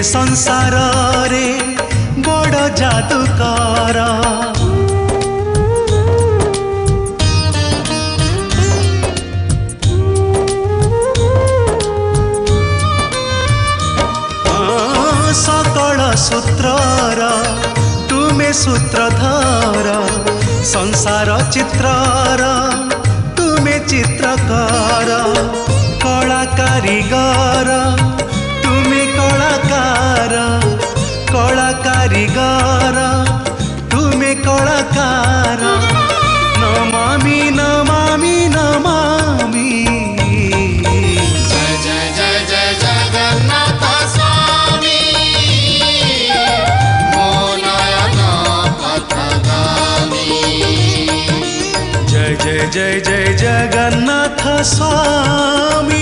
संसार रे बड़ जादूकर सकल सूत्रर तुमे सूत्रधर संसार चित्रर तुमे चित्रकर कला कारीगर तुमे कलाकार कला कारीगर तुमे कलाकार नमामि नमामि नमामि जय जय जय जय जगन्नाथ स्वामी मो नयन पथगामी जय जय जय जय जगन्नाथ स्वामी।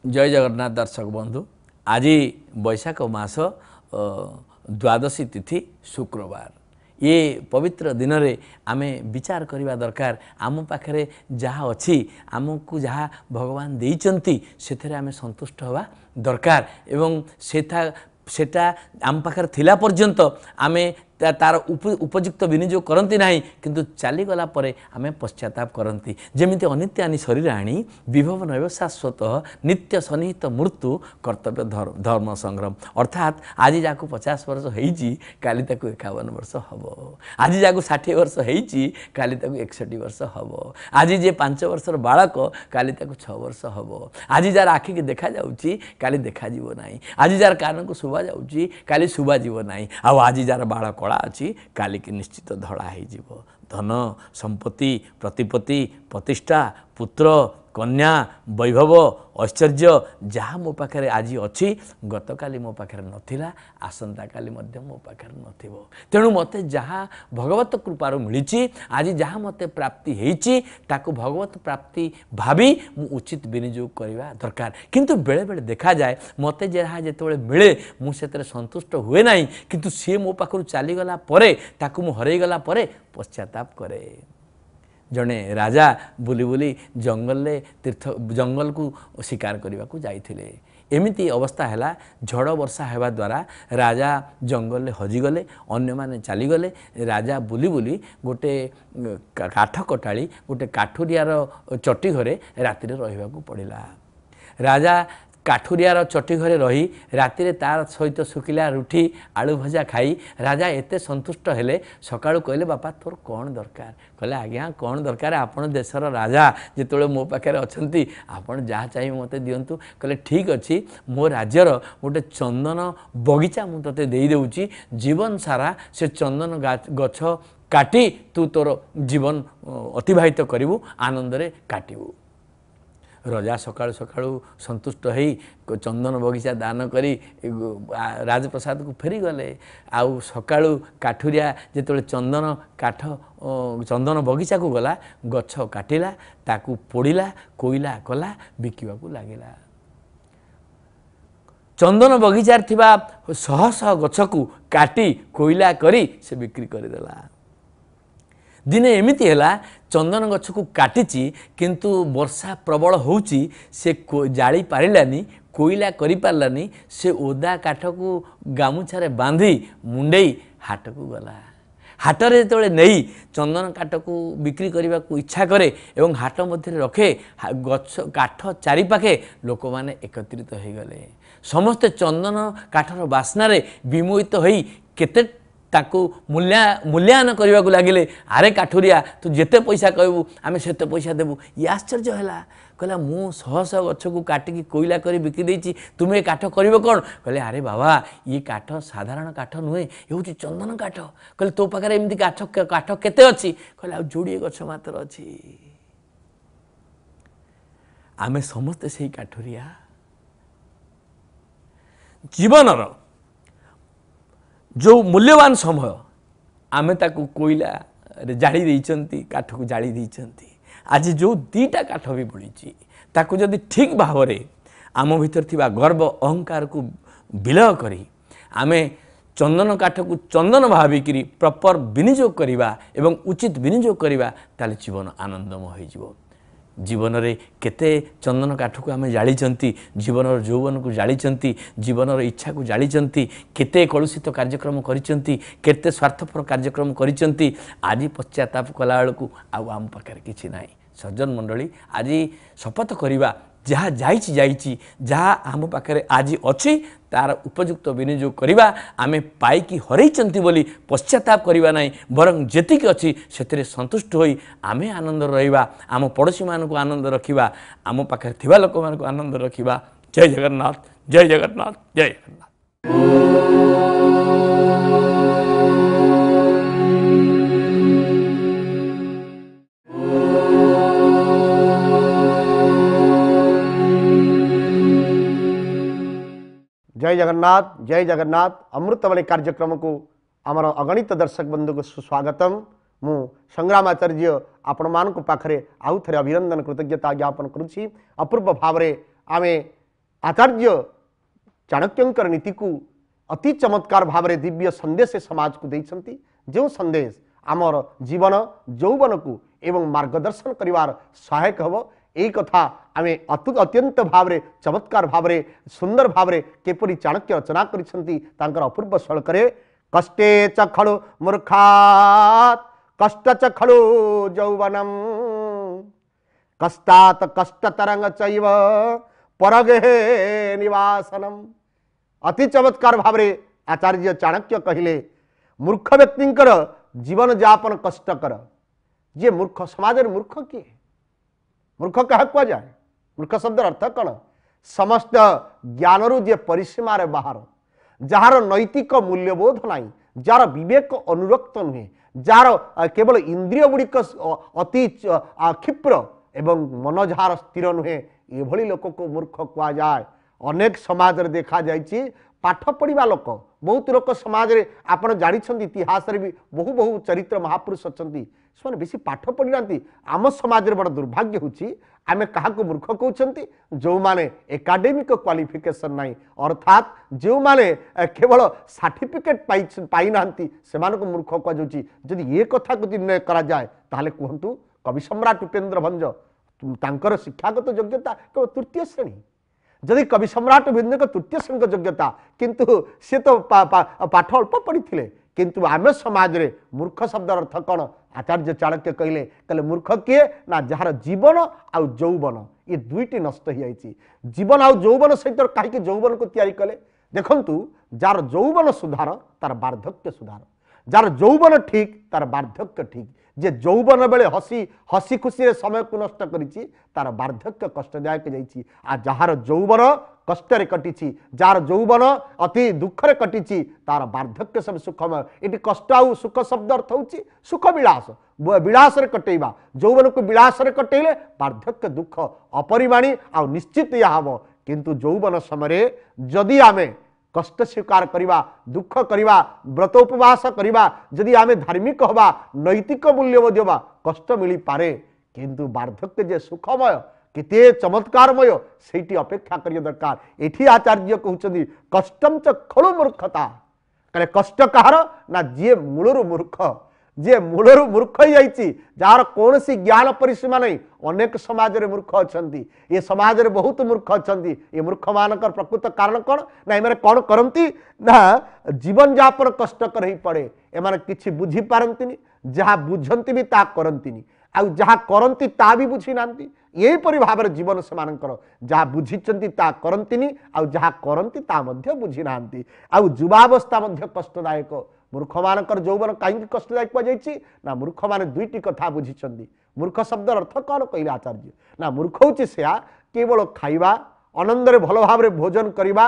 जय जगन्नाथ दर्शक बंधु आज बैशाख मास द्वादशी तिथि शुक्रवार ये पवित्र दिन रे आमे विचार करने दरकार आम पाखे जहाँ अच्छी आमको जहाँ भगवान देइचंती सेथरे आमे संतुष्ट हवा दरकार एवं सेटा आम पाखे थिला पर्यंत आमे तार उपयुक्त विनियोग करती ना किंतु चलीगला आम पश्चाताप करती जमीती अनित्यानि शरीराणी विभव नैव शाश्वत नित्य सन्निहित मृत्यु कर्तव्य धर्म संग्राम अर्थात आज जाकू 50 वर्ष होईची काली ताकू 51 वर्ष हम आज जाकू 60 वर्ष होईची काली ताकू 61 वर्ष हम आज जे 5 वर्षर बालक काली ताकू 6 वर्ष हम आज जार आखि की देखा जाउची काली देखा जीवो नाही आज जार कान को सुबा जाउची काली सुबा जीवो नाही आ आज जार बाल कला अच्छी काली की निश्चित धड़ा हो धन संपत्ति प्रतिपत्ति प्रतिष्ठा पुत्र कन्या वैभव ऐश्वर्य जहाँ मो पाखे आज अच्छी गत काली मो पाखे नथिला आसंता काली मध्य मो पाखे नथिबो तेणु मते जहाँ भगवत कृपार मिली आज जहाँ मते प्राप्ति होईची ताकू भगवत प्राप्ति भावी मु उचित विनियोग करवा दरकार किंतु बेले बेले देखा जाए मते जहाँ जिते मिले मुझे संतुष्ट हुए ना किंतु सी मो पाखु चलीगला ताकू मु हरईगला पश्चाताप करे जड़े राजा बुली बुली जंगल तीर्थ जंगल को शिकार करने को जाइथिले एमिति अवस्था है झड़ वर्षा होगा द्वारा राजा जंगल हजिगले अन्य माने चलीगले राजा बुली बुली गोटे काठ कटाड़ी गोटे काठुरियार चटी घरे राति रहिबाकू पड़िला राजा काठुरियार चटी घरे रही राति तार सहित सुखिला रुठी आलू भजा खाई राजा एते संतुष्ट हेले सकाळु कहले बापा तोर कौन दरकार कहले आज्ञा कौन दरकार आपण देशर राजा जिते मो पाखे अच्छी आपण जहाँ चाहिए मते दिंतु कहले ठीक अच्छी मो राज्यर गोटे चंदन बगीचा मु तते देई देउची जीवन सारा से चंदन गछ काटी तू तोर जीवन अतिबाहित करिवु आनंदरे काटिबु राजा सकाळु सकाळु संतुष्ट होई चंदन बगीचा दान करी राजप्रसाद को फेरी गले आउ सकाळु काठुरिया जेतले चंदन काठ चंदन बगीचा को गला गछ काटिला ताकू पोड़िला कोइला कला बिकिबा को लागिला चंदन बगीचार थिबा शह शह गछ को काटी कोइला करी से बिक्री करदेला दिने एमिति हैला चंदन गछ को काटिची किंतु वर्षा प्रबल होउची से जाली पारिलानी कोइला करि पारलानी से ओदा काठ को गामुछारे बांधी मुंडेई हाट को गला हाटरे जेतबेले नहीं चंदन काठ को बिक्री करने को इच्छा करे एवं हाट मध्य रखे गछ काठ चारिपाखे लोक माने एकत्रित हो गले समस्ते चंदन काठर बास्नारे विमोहित होई केते ताकू मूल्यायन करने को लगिले आरे काठुरिया तू जेते पैसा कहबू आम सेते पैसा देबू ये आश्चर्य है कहला मु शह शह गछ को काटिकी कोइला करी बिकी देछि तुमे काठ करिवो कोन कहले अरे बाबा ये काठ साधारण काठ नुहे ये हूँ चंदन काठ कहले तो पाखे एमती काठ केते अच्छी कहले आ जोड़िए गछ मात्र अच्छी आमे समस्ते से काठुरिया जीवनर जो मूल्यवान समय आमे ताकू कोइला ଜାଳି ଦେଇଛନ୍ତି, କାଠକୁ ଜାଳି ଦେଇଛନ୍ତି। ଆଜି ଯେଉଁ ଦୁଇଟା କାଠ ବି ବଳିଛି ତାକୁ ଯଦି ଠିକ୍ ଭାବରେ ଆମ ଭିତରେ ଥିବା ଗର୍ବ ଅହଙ୍କାରକୁ ବିଲୟ କରି ଆମେ ଚନ୍ଦନ କାଠକୁ ଚନ୍ଦନ ଭାବିକିରି ପ୍ରପର ବିନିଯୋଗ କରିବା ଏବଂ ଉଚିତ ବିନିଯୋଗ କରିବା, ତାହେଲେ ଜୀବନ ଆନନ୍ଦମୟ ହୋଇଯିବ। ଜୀବନରେ କେତେ ଚନ୍ଦନ କାଠକୁ ଆମେ ଜାଳିଛନ୍ତି, ଜୀବନର ଯୌବନକୁ ଜାଳିଛନ୍ତି, ଜୀବନର ଇଚ୍ଛାକୁ ଜାଳିଛନ୍ତି, କେତେ କଳୁଷିତ କାର୍ଯ୍ୟକ୍ରମ କରିଛନ୍ତି, କେତେ ସ୍ୱାର୍ଥପର କାର୍ଯ୍ୟକ୍ରମ କରିଛନ୍ତି। ଆଜି ପଶ୍ଚାତାପ କଲାବେଳକୁ ଆଉ ଆମ ପାଖରେ କିଛି ନାହିଁ। ସଜ୍ଜନ ମଣ୍ଡଳୀ, ଆଜି ଶପଥ କରିବା, ଯାହା ଯାଇଛି ଯାଇଛି, ଯାହା ଆମ ପାଖରେ ଆଜି ଅଛି ତାର ଉପଯୁକ୍ତ ବିନିଯୋଗ କରିବା। ଆମେ ପାଇକି ହରେଇଛନ୍ତି ବୋଲି ପଶ୍ଚାତାପ କରିବା ନାହିଁ, ବରଂ ଯେତିକି ଅଛି ସେଥିରେ ସନ୍ତୁଷ୍ଟ ହୋଇ ଆମେ ଆନନ୍ଦରେ ରହିବା, ଆମ ପଡ଼ୋଶୀମାନଙ୍କୁ ଆନନ୍ଦ ରଖିବା, ଆମ ପାଖରେ ଥିବା ଲୋକମାନଙ୍କୁ ଆନନ୍ଦ ରଖିବା। ଜୟ ଜଗନ୍ନାଥ, ଜୟ ଜଗନ୍ନାଥ, ଜୟ ଜଗନ୍ନାଥ। जय जगन्नाथ, जय जगन्नाथ। अमृतवाणी कार्यक्रम को आमर अगणित दर्शक बंधु को सुस्वागतम। मु संग्राम आचार्य आपण मान पाखरे आउ थे अभिनंदन कृतज्ञता ज्ञापन करुच्ची। अपूर्व भाव में आमे आचार्य चाणक्यंकर नीति को अति चमत्कार भाव में दिव्य संदेश समाज को देइछंती। जो संदेश आमर जीवन यौवन को एवं मार्गदर्शन करिवार सहायक हबो। यही कथा आमे अत्यंत भाव में चमत्कार भाव में सुंदर भाव में केपरी चाणक्य रचना करिसंती तांकर अपूर्व श्लोकरे। कष्टे च खलु मूर्खात् कष्ट च खलु यौवनम कष्टात् कष्टतरंग चैव परगेहे निवासनम। अति चमत्कार भाव में आचार्य चाणक्य कहिले मूर्ख व्यक्तिंकर जीवन यापन कष्टकर। जे मूर्ख समाज मूर्ख किए? मूर्ख क्या कह जाए? मूर्ख शब्द अर्थ कौन? समस्त ज्ञान रु जे परिसीमा रे बाहर, जार नैतिक मूल्यबोध नाई, जार विवेक अनुरक्त नुहे, जार केवल इंद्रिय गुड़िक अति क्षिप्र एवं मन जार स्थिर नुहे, एभली लोक को मूर्ख कह जाए। अनेक समाज रे देखा जाइछि पाठ पढ़िबा लोक बहुत लोक समाज रे आपण जानिछंती। इतिहास रे भी बहु बहु चरित्र महापुरुष अछंती, से बेसी पाठ पढ़ी नांती। आम समाज रे बड़ दुर्भाग्य होछि आमे काहाको मूर्ख कहउछंती? जो माने एकाडेमिक क्वालिफिकेशन नाही, अर्थात जो माने केवल सर्टिफिकेट पाई नांती सेमानको मूर्ख कह जाउछि। जदि ये कथा को निर्णय करा जाए ताहले कहंतु कवि सम्राट उपेंद्र भंज तांकर शिक्षागत योग्यता केवल तृतीय श्रेणी। जदि कवि सम्राट भिन्न तृतीय श्रेणी योग्यता, किंतु सी तो पाठ अल्प पढ़ी थे, किंतु आम समाज रे मूर्ख शब्द अर्थ कौन? आचार्य चाणक्य कहले मूर्ख किए ना जार जीवन आउ यौवन ये दुईटी नष्ट हो जाइए। जीवन आउ यौवन सहित कहीं यौवन को तैयारी कले। देखंतु जार यौवन सुधार तार वार्धक्य सुधार, जार यौवन ठीक तार वार्धक्य ठीक। जे यौवन बेले हसी हसी खुशी समय को नष्ट करिछि तार वार्धक्य कष्टदायक जाइछि। आ जार यौवन कष्ट कटिछि, जार यौवन अति दुख रे कटिछि तार वार्धक्य सब सुखमय। ये कष्ट आउ सुख शब्द अर्थ होछि सुख विलास, विलास रे कटेइबा। यौवन को विलास रे कटेइले वार्धक्य दुख अपरिमाणी आ निश्चित या हबो। किंतु यौवन समय जदि आमे कष्ट स्वीकार करिबा, दुख करिबा, व्रत उपवास करिबा, जदि आमे धार्मिक हवा, नैतिक मूल्यबोध हवा, कष्ट मिली पारे। किंतु वार्धक्य जे सुखमय केते चमत्कारमय सेठी अपेक्षा करिया दरकार। एठी आचार्य कहउछन्ती कष्टम च खलु मूर्खता। कले कष्ट कहार ना जे मूलरु मूर्ख, जे मूलरु मूर्ख ही जाइछि, जार कोनसी ज्ञान परिसीमा नहीं। अनेक समाज रे मूर्ख अछंती, ये समाज रे बहुत मूर्ख अछंती। ये मूर्ख मानकर प्रकृत कारण कौन ना एमाने कौन करंती ना जीवन यापन कष्टकर ही पड़े। एमाने किछि बुझी पारंतिनी, जहा बुझंती भी ता करंतिनी, आ जहा करंती ता भी बुझी नांती। यही परि भाव रे जीवन से मानकर जहा बुझिचंती ता करंतिनी, आ जहा करंती ता मध्य बुझी नांती। आ युवावस्था मध्य कष्टदायक। मूर्ख मानकर यौवन कहीं कष्टदायक कहुछि ना मूर्ख माने दुईटी कथा बुझिचंती। मूर्ख शब्द अर्थ कौन कहले आचार्य ना मूर्ख होछि सेया केवल खाइबा, आनंद रे भल भाव रे भोजन करिबा,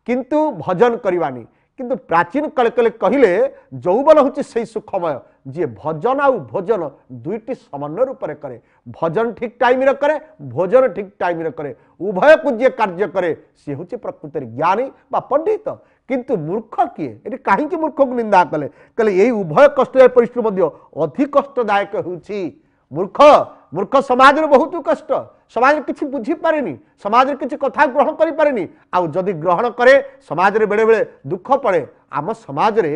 किंतु भजन करिबानी। किंतु प्राचीन काले कहले यौवन होछि सेई सुखमय जे भजन आउ भोजन दुईटी समन्वय रूप में करे। भजन ठीक टाइम रे करे, भोजन ठीक टाइम रे करे, उभय को जे कार्य करे सी होछि प्रकृति ज्ञानी बा पंडित। किंतु मूर्ख किए ये कहीं मूर्ख को निंदा कले कहले यही उभय कष्टदायक परिस्थिति अधिक कष्टदायक होउछि मूर्ख मूर्ख समाज रे बहुत कष्ट समाज किसी बुझी पारेनी समाज किसी कथा ग्रहण करि पारेनी आउ जदि ग्रहण करे समाज रे बेले बेले दुख पड़े आम समाज रे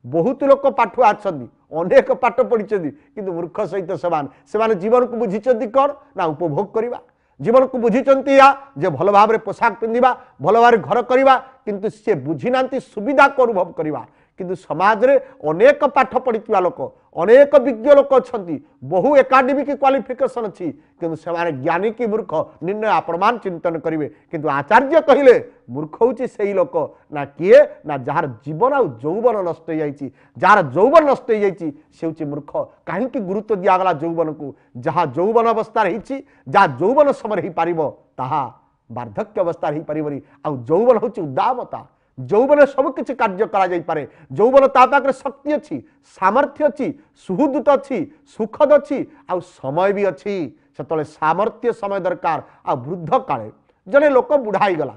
बहुत लोक पाठुआ आछंदी अनेक पाठ पढ़ी किंतु मूर्ख सहित समान से जीवन को बुझी कौन ना उपभोग करवा जीवन को बुझी या जे भल भाव में पोशाक पिंधा भल भाव घर करवा किंतु सी बुझी ना सुविधा को अनुभव करवा किंतु समाज रे अनेक पाठ पढ़ी लोक अनेक विज्ञ लोक अच्छा बहु एकाडेमिक क्वालिफिकेशन अच्छी किंतु से ज्ञानी की मूर्ख निर्णय आपण चिंतन करेंगे किंतु आचार्य कहले मूर्ख होची सही लोक ना किए ना जार जीवन आउ जौवन नष्ट हो जाइए जार जौवन नष्ट हो जाइए से हूँ मूर्ख कहीं गुरुत्व दिगला जौवन को जहाँ जौवन अवस्था जहाँ जौवन समय हो पार ताहा वार्धक्य अवस्था हो पारे आउ जौवन हूँ उदामता जौवन सबकि कार्य करे जौवन ता पाखे शक्ति अच्छी सामर्थ्य अच्छी सुहृदूत अच्छी सुखद अच्छी आ समय भी अच्छी से सामर्थ्य समय दरकार आ वृद्ध काले जड़े लोक बुढ़ा गला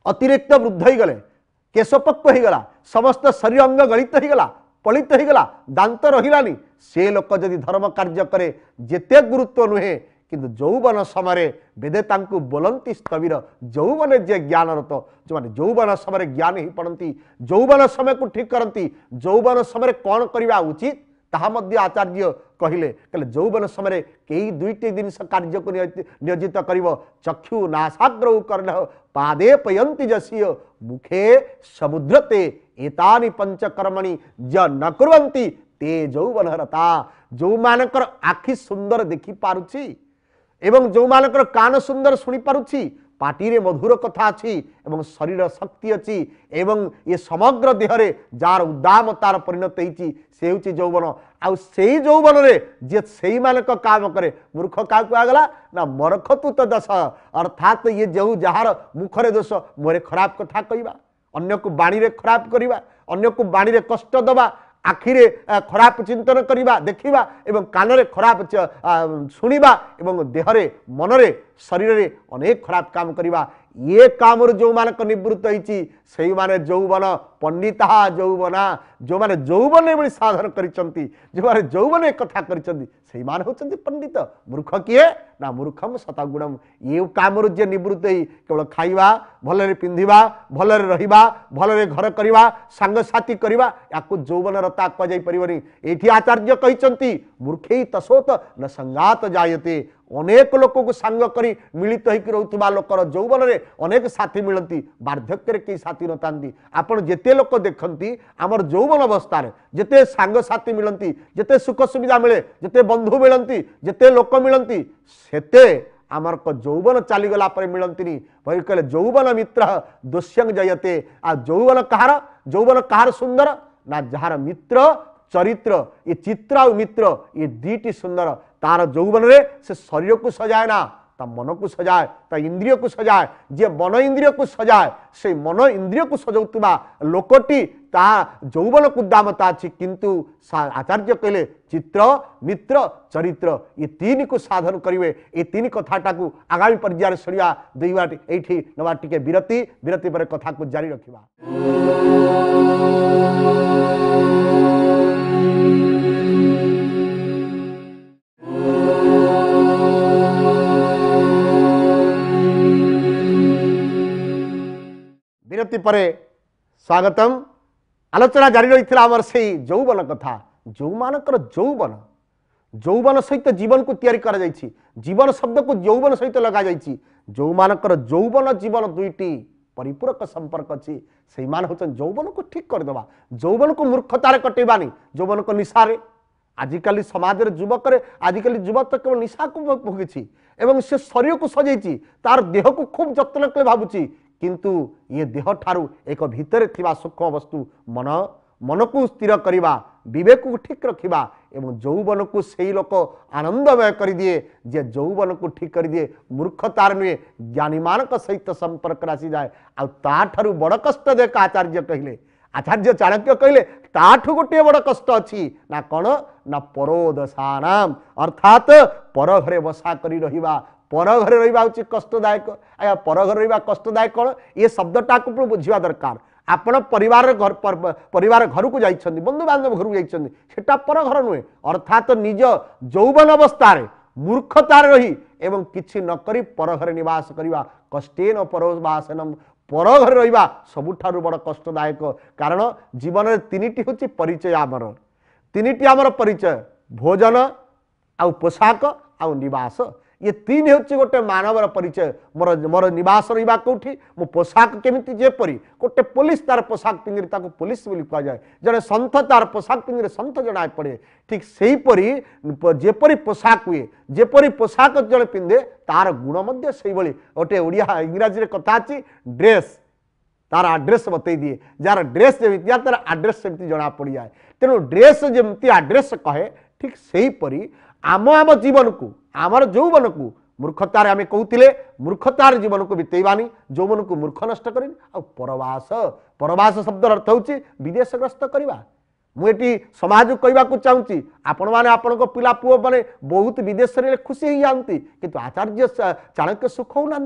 अतिरिक्त वृद्ध हो गले केशपक्व हो गला समस्त शरीर अंग गलित हो गला पलित हो गला दांत रहिलानी से लोक जदि धर्म कार्य करे जेते गुरुत्व नुहे किंतु जौवन समय वेदे बोलती स्थविर जौवन जे ज्ञानरत जो मैंने जौवन समय ज्ञान ही पड़ती जौवन समय को ठीक करती जौवन समय कौन करवा उचित ताहा मध्य आचार्य कहले जौवन समय कई दुईटी जिन कार्य को नियोजित कर चक्षु नासाग्र कर्ण पादे पयंती जसीय मुखे समुद्रते एतानि पंचकर्मणि ज न कुर्वन्ति ते जौवन रता जो मानकर आखि सुंदर देखि पारुछि एवं जो मानकर कान सुंदर शुणी पारुछि पाटी रे मधुर कथा अच्छी एवं शरीर शक्ति अच्छी एवं ये समग्र देहरे जार उद्दाम तार परिणत होती से हूँ जौवन आउ से जौवन रे जे से मानक काम करे मूर्ख क्या कहगला ना मरख तू तो दश अर्थात ये जो जार मुखरे दोष मुहरे खराब कथा कहवा अन्य को बाणी रे खराब करवा अन्य को बाणी रे कष्ट दबा आखिरे खराब चिंतन करवा देखा एवं कान रे खराब शुणा एवं देहरे मनरे शरीर रे अनेक खराब काम करवा ये काम जो मानक निवृत्त होती से माने जौवन पंडिता जौवना जो माने जौवन एवं साधन करिसंती जो माने जौवन कथा करिसंती से माने होचंती पंडित मूर्ख किए ना मूर्खम शतगुणम ये काम जे निवृत्त ही केवल खाइबा भलरे पिंधिबा भलरे रहिबा भलरे घर करवा सांग साथी करवा याकु जौवन रता क जाई परिबनी एठी आचार्य कहिसंती मूर्खे तसोत न संगात जायते अनेक लोक को सांग करी मिलित होकर रोथुबा लोकर जौवन रे अनेक साथी मिलती वार्धक्य कई साथी नथांती आपण जेते लोक देखंती आमर जौवन अवस्था रे जेते सांग साथी मिलती जेते सुख सुविधा मिले जेते बंधु मिलती जेते लोक मिलती सेते आमर को जौवन चलीगला पर मिलती भाई कहले जौवन मित्र दुष्यंग जयते आ जौवन कहार सुंदर ना जार मित्र चरित्र ये चित्र और मित्र ये दीटी सुंदर तार जौवन रे से शरीर को सजाए ना ता मन को सजाए ता इंद्रिय को सजाए जे मन इंद्रिय को सजाए से मन इंद्रिय को सजाउतबा लोकटी ता जौवन को दामता अछि किंतु आचार्य कहले चित्र मित्र चरित्र ये तीन को साधन करिवे ये तीन कथाटा को आगामी पर्याय सुनिया दुईबार एठी नवा टिके विरति पर कथा को जारी रखिबा। विरति परे स्वागतम आलोचना जारी रही आमर से जौवन कथा जो मानकर जौवन जौवन सहित जीवन को तैयारी करा जाइछि जीवन शब्द को जौवन सहित लगा जाइछि जो मानकर जौवन जीवन दुईटी परिपूरक संपर्क अच्छी से मान होचन जौवन को ठीक कर देबा जौवन को मूर्खतार कटेबानी जौवन को निशारे आजिकल समाज रे युवक रे आजिकल युवक तो केवल निशा को भोगी एवं से शरीर को सजाई तार देह को खूब जत्न कले भाबुची किंतु ये देह ठारू एक भितर थिबा सूक्ष्म वस्तु मन को स्थिर करवा विवेक को ठीक रखा एवं जौवन को सही लोक आनंदमय कर दिए जे जौवन को ठीक कर दिए मूर्खतार नुहे ज्ञानी मानक सहित संपर्क आसी जाए आठारू बड़ कष्ट देख आचार्य कहले आचार्य चाणक्य कहले ताठू गोटे बड़ कष्ट अच्छी ना कौन ना परोदशानाम अर्थात पर घरे बसा करी रहिबा पर घरे रहिबा उचित कष्टदायक आया पर घरे रहिबा कष्टदायक कौन ये शब्दटा को बुझिबा दरकार आपण परिवार घर को जाइछन्ति बंधु बांधव घर को जाइछन्ति सेटा पर घर नुहे अर्थात निज यौवन अवस्था मूर्खतार रही एवं किछि न करी पर घर निवास करिवा कष्टेन परवासनम पर घर रहिबा सबुठारु बड़ कष्टदायक कारण जीवन में तीनिटी होछि परिचय आमर तीनिटी आमर परिचय भोजन आउ पोशाक आउ निवास ये तीन होछि गोटे मानवर परिचय मोर मोर निवास रहिबा कोठी मो पोशाक केमिति जेपरि गोटे पुलिस तार पोशाक पिंजरी ताको पुलिस बोली कहा जाए जड़े संत तार पोशाक पिंजरी संत जणा पड़े ठीक सेही परि जेपरि पोशाक हुए जेपरि पोशाक जड़े पिंधे तार गुण मध्य सेही भली गोटे ओडिया इंग्राजी रे कथा अछि ड्रेस तार आड्रेस बतई दिए जार ड्रेस जेमिति तार आड्रेस सेमिति जणा पड़ जाए तेणु ड्रेस जेमिति आड्रेस कहे ठीक सेही परि आम आम जीवन को आमर यौवन को मूर्खतार आम कहते मूर्खतार जीवन को बितेबानी यौवन को मूर्ख नष्ट कर परवास परवास शब्द अर्थ हूँ विदेशग्रस्त करवा मुझे समाज को कहवाक चाहूँगी आपण मैंने आपण पिला पुओ मैंने बहुत विदेश में खुशी हो जाती किंतु आचार्य चाणक्य सुख होना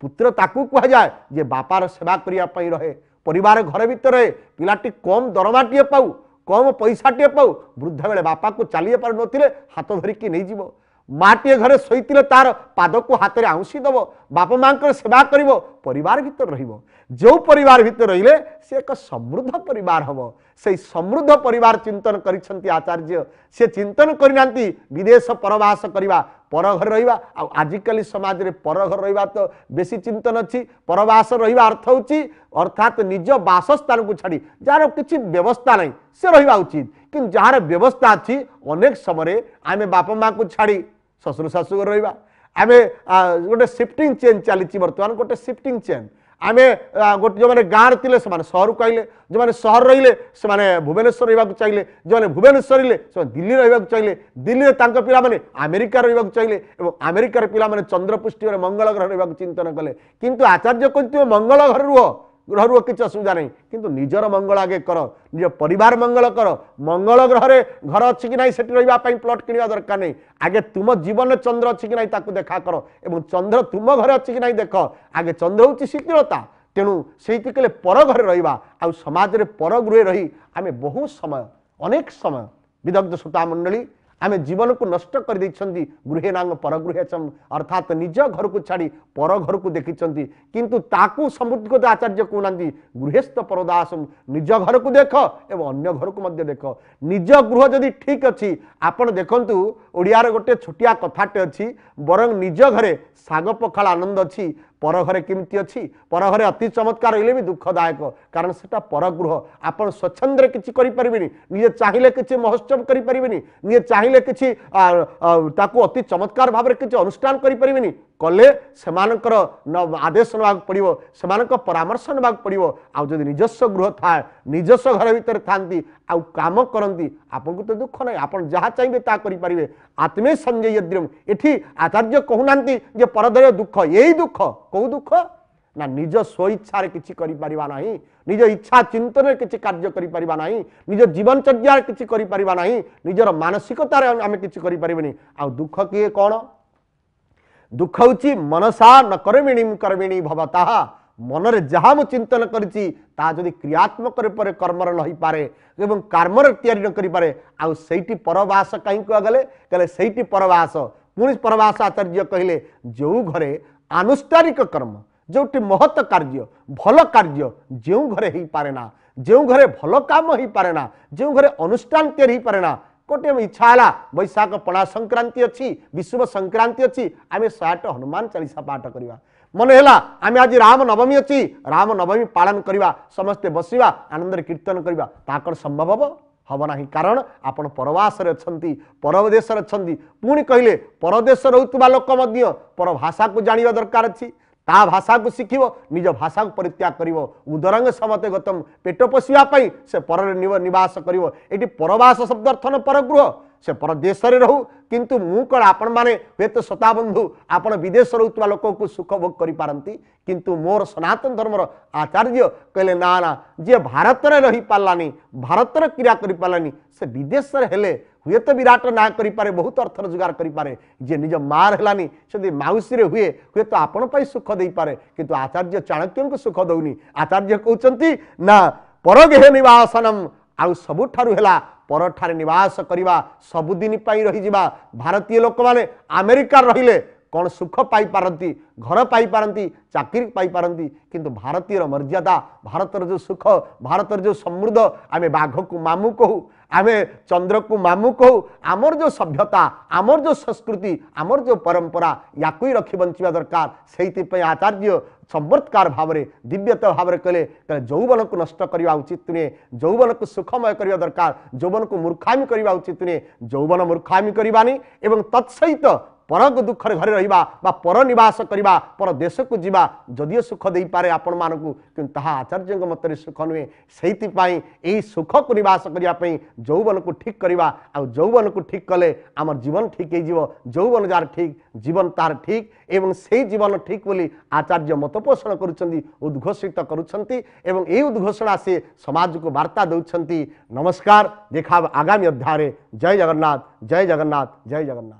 पुत्र ताकू कह जाए जे बापार सेवा करने रहे परिवार घर भितर रहे पिलाटी कम दरमाटे पाऊ कम पैसाटे पाऊ वृद्ध बेले बापा को चली पार नथिले हाथ धरिकी नहीं जीव माटे घरे शोइतिले तार पाद को हाथ में आउंसी दब बापा मां सेवा करिवो परिवार भितर रहिवो जो परिवार भितर रहिले से एक समृद्ध परिवार हबो से समृद्ध परिवार चिंतन करिसंती आचार्य से चिंतन करिनांती विदेश परवास करिवा पर घर रहिबा आ आजिकली समाज रे पर घर रहिबा तो बेसी चिंतन अछि परवास रहिबा अर्थ होछि अर्थात निज बासस्थान को छाड़ी जार किछि व्यवस्था नहीं से रहिबा उचित कि जार व्यवस्था अछि अनेक समय आमे बापा मां को छाड़ी ससुर शाशु रहिबा आमे गोटे शिफ्टिंग चेन चली बर्तमान गोटे शिफ्टिंग चेन आमे गोटे जो मैंने गाँव थे सहर को आइले जो मैंने सहर रहिले से भुवनेश्वर रहा चाहिए जो मैंने भुवनेश्वर रहिले से दिल्ली रहा चाहिए दिल्ली में पिला माने अमेरिका रहा चाहिए और अमेरिकार पिला माने चंद्रपृष्ठ मंगल ग्रह रहा चिंतन कले किंतु आचार्य कहते मंगल घर रुह ग्रह रुह किसी असुविधा नहीं किंतु निजर मंगल आगे कर निज परिवार मंगल कर मंगल ग्रह रे घर अच्छी कि नहीं सेठी रहिबा पई प्लॉट किनिया दरकार नहीं आगे तुम जीवन में चंद्र अच्छी कि नहीं ताकू देखा कर एवं चंद्र तुम घर अच्छी कि नहीं देख आगे चंद्र होची शीतलता तेणु से पर घर रहिबा आ समाज रे पर गृह रही आमे बहुत समय अनेक समय विदग्ध श्रोता मंडली आमे जीवन को नष्ट कर देइछंती गृहे नांग परगृहेचम अर्थात निज घर को छाड़ी पर घर को देखिछंती किंतु ताकू समृद्ध को आचार्य कहउनांती गृहस्थ परदासम निज घर को देख एवं अन्य घर को मध्य देख निज गृह जदि ठीक अच्छी आपण देखंतु ओडिया रे गोटे छोटिया कथाटे अच्छी बरं निज घरे साग पखाल आनंद अच्छी पर घरे केमती अच्छी पर घरे अति चमत्कार रहिले भी दुखदायक कारण सेटा पर गृह आपण स्वच्छंद किछि करि परिबेनी निजे चाहिए किछि महोत्सव करि परिबेनी निजे चाहिए किछि ताकू अति चमत्कार भाव किछि अनुष्ठान करि परिबेनी कले सेमानकर आदेश नबाक पड़िबो सेमानक परामर्श नबाक पड़िबो आ जदि निजस्व गृह थाए निजस्व घर भितर थांती आ काम करंती आपन को तो दुख नहीं आपन जहा चाहिए ता करि परिबे आत्मे संजय यद्रम एठी आचार्य कहउनांती जे परदय दुख यही दुख को दुख ना निज स्वेच्छा किछि करि परिबा नाही निज इच्छा चिंतन किछि कार्य करि परिबा नाही निज जीवनचर्या किछि करि परिबा नाही निजर मानसिकता रे आमे किछि करि परिबेनी आ दुख किए कोन दुख होची मनसा न कर्मिणी भवता मन रे जहाँ मु चिंतन करिछि ता जदि क्रियात्मक पर कर्मर नहीं पारे एवं कर्मर तैयारी न करि पारे आ सेठी परवास कहीं को गले कहले सेठी परवास पुणी परवास आचार्य कहले जो घरे आनुष्ठानिक कर्म जोटी महत कार्य भल कार्य जो घरे ही पारे ना जो घरे भल काम ही पारे ना जो घरे अनुष्ठान तैयारी पारे ना गोटे इच्छा है बैशाख पणा संक्रांति अच्छी विश्व संक्रांति अच्छी आम 108 हनुमान चालीसा पाठ करवा मन है आम आज राम नवमी अच्छी राम नवमी पालन करवा समस्ते बसवा आनंद कीर्तन करवा ताकड़ संभव हम ना कारण आपण परवास अच्छी परदेश अच्छी पुणी कहले परदेश रोकवा लोक पर भाषा को जाना दरकार अच्छी ता भाषा को शिखिब निज भाषा को परित्याग करिवो उदरंग समते गतम पेट पोषिबा पई से पर निवास करिवो एटी परवास शब्द अर्थ न परगृह से परदेश रे रहू किंतु मु कण आपण माने हे तो सता बंधु आपण विदेश रहउतवा लोक को सुख भोग करि पारंती किंतु मोर सनातन धर्मर आचार्य कहले ना ना जे भारत रे रही पालानी भारत रे क्रिया करि पालानी से विदेश रे हेले हुए तो विराट ना करि पारे बहुत अर्थ रोजगार करि पारे जे निज मार हेलानी से माउसी रे हुए तो आपण पई सुख देई पारे किंतु आचार्य चाणक्य को सुख दउनी आचार्य कहउचंती ना परगेह निवासनम आउ सबुठारु हेला परठारे निवास करिबा सबुदिन पाई रही जिबा भारतीय लोक माने अमेरिका रहिले कौन सुख पाई पारंती घर पाई पारंती चाकरी पाई पारंती किंतु भारतीय मर्यादा भारतर जो सुख भारतर जो समृद्ध आमे बाघ को मामू कहू आमे चंद्र को मामू कहू आमर जो सभ्यता आमर जो संस्कृति आमर जो परंपरा याकु ही रखी बंचिबा दरकार सेइति आचार्य संवर्तकार भाव में दिव्यत भाव में कहले जौवन को नष्ट करने उचित नुहे जौवन को सुखमय करने दरकार जौवन को मूर्खामी करने उचित नुहे जौवन मूर्खामी करवानी एवं तत्सहित परग दुखर घरे रहिबा बा पर निवास करिबा पर देश को जीवा जदियो सुख दे पारे आपण मानकु किंतु ताहा आचार्य मतरे सुख नुहे सेइति पई एई सुख को निवास करिया पई जौवन को ठीक करिबा आ जौवन को ठीक कले आमर जीवन ठीक हे जीवो जौवन जार ठीक जीवन तार ठीक एवं सेई जीवन ठीक बोली आचार्य मत पोषण करुछंती उद्घोषित करुछंती एवं एई उद्घोषणा से समाज को वार्ता दउछंती। नमस्कार देखा आगामी अध्याय जय जगन्नाथ जय जगन्नाथ जय जगन्नाथ।